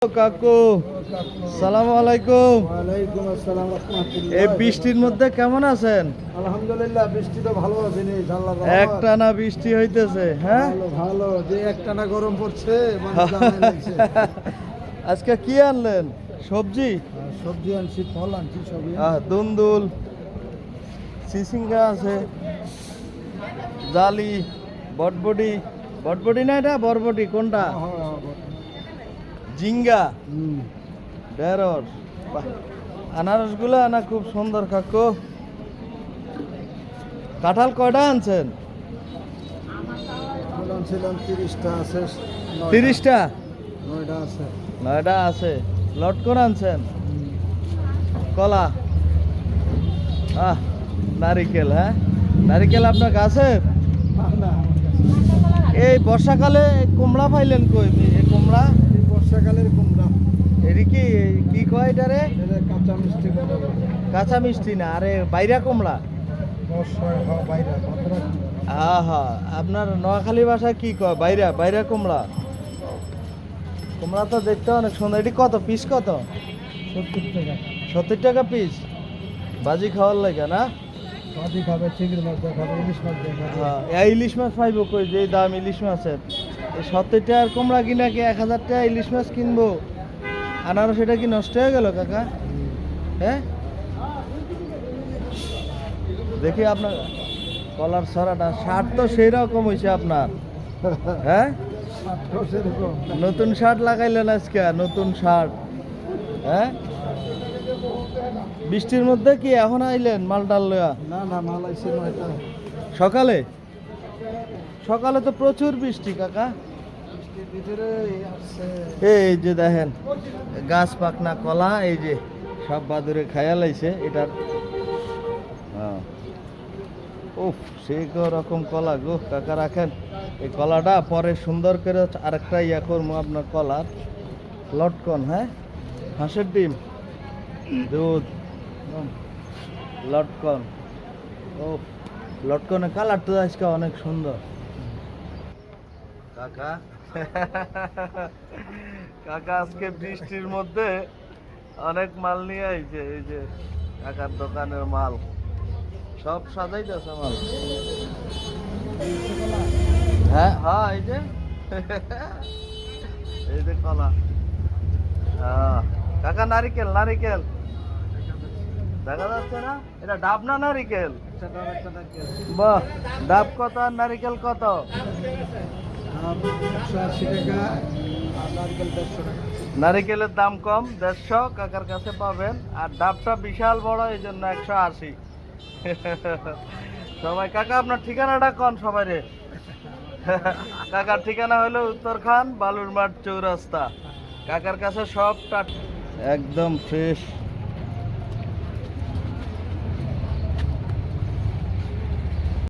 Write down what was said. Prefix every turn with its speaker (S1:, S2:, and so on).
S1: কাকু, সালামু আলাইকুম।
S2: ওয়ালাইকুম আসসালাম রাহমাতুল্লাহ।
S1: এই বৃষ্টির মধ্যে কেমন আছেন?
S2: আলহামদুলিল্লাহ, বৃষ্টি তো ভালো আছে নি, আল্লাহর রহমত।
S1: একটানা বৃষ্টি হইতেছে, হ্যাঁ?
S2: ভালো ভালো, যে একটানা গরম পড়ছে মানে জানাই লাগছে।
S1: আজকে কি আনলেন? সবজি?
S2: সবজি আনছি, ফল আনছি সবই।
S1: দুন্দুল, চিচিঙ্গা আছে, জালি, বটবটি। বটবটি না, এটা বরবটি কোনটা? জিঙ্গা, ঢেঁড়স। বাহ, আনারসগুলো আনা খুব সুন্দর কাকু। কাঁঠাল কয়টা আনছেন?
S2: আনছিলাম 30টা আছে।
S1: 30টা?
S2: 9টা আছে।
S1: 9টা আছে। লটকন আনছেন? কলা, নারিকেল। হ্যাঁ, নারিকেল আপনার গাছের?
S2: না,
S1: এই বর্ষাকালে কুমড়া পাইলেন কই? এই কুমড়া
S2: এই বর্ষাকালের কুমড়া।
S1: এটি কি কি কয় এটারে?
S2: এটা কাঁচা মিষ্টি কুমড়া বলে।
S1: কাঁচা মিষ্টি না, আরে বাইরা কুমড়া।
S2: বাইরে
S1: আপনার নোয়াখালী ভাষায় কি কয়? বাইরা, বাইরা কুমড়া। কুমড়া তো দেখতে অনেক সুন্দর। এটি কত পিস? কত?
S2: 70 টাকা।
S1: 70 টাকা পিস। বাজি খাওয়ার লাগে না?
S2: মাটি খাবে, চিংড়ি মাছ দেখাবে, ইলিশ মাছ দেখাবে।
S1: এই ইলিশ মাছ পাইব কই? যে দাম ইলিশ মাছের। এই 70 টাকার কুমড়া কিনা কি 1000 টাকা ইলিশ মাছ কিনবো? আনারস এটা কি নষ্ট হয়ে গেল কাকা? হ্যাঁ, দেখি আপনার কলার ছড়াটা। শার্ট তো সেই রকম হয়েছে আপনার। হ্যাঁ,
S2: সেরকম।
S1: নতুন শার্ট লাগাইলেন আজকে? নতুন শার্ট? হ্যাঁ, বৃষ্টির মধ্যে কি এখন আইলেন মালটাল লয়া?
S2: না না, মাল আইছে 9টা।
S1: সকালে? সকালে তো প্রচুর বৃষ্টি কাকা।
S2: বৃষ্টির ভিতরে আসছে।
S1: এই যে দেখেন গাছ পাকনা কলা, এই যে সব বাদুরে খায়া লাইছে এটার। উফ, সেই রকম কলা গো কাকা। রাখেন এই কলাটা, পরে সুন্দর করে আরেকটা ইয়া করবো আপনার কলার লটকন। হ্যাঁ, হাঁসের ডিম, দুধ, লটকন। ও, লটকনের কালার তো আজকে অনেক সুন্দর কাকা। কাকা আজকে বৃষ্টির মধ্যে অনেক মাল নিয়ে আইছে। এই যে কাকার দোকানের মাল সব সাজাইতেছে মাল। হ্যাঁ হ্যাঁ, এই যে এই যে কলা। কাকা নারিকেল, নারিকেল দেখা যাচ্ছে না? এটা ডাব না নারিকেল? বাহ, ডাব কত আর নারিকেল কত?
S2: 180 টাকা আর নারকেল 150 টাকা।
S1: নারিকেলের দাম কম, 150 কাকার কাছে পাবেন। আর ডাবটা বিশাল বড়, এই জন্য 180। সবাই কাকা আপনার ঠিকানাটা কোন সবাই রে? কাকার ঠিকানা হলো উত্তরখান বালুরমাঠ চৌরাস্তা। কাকার কাছে সব একদম ফ্রেশ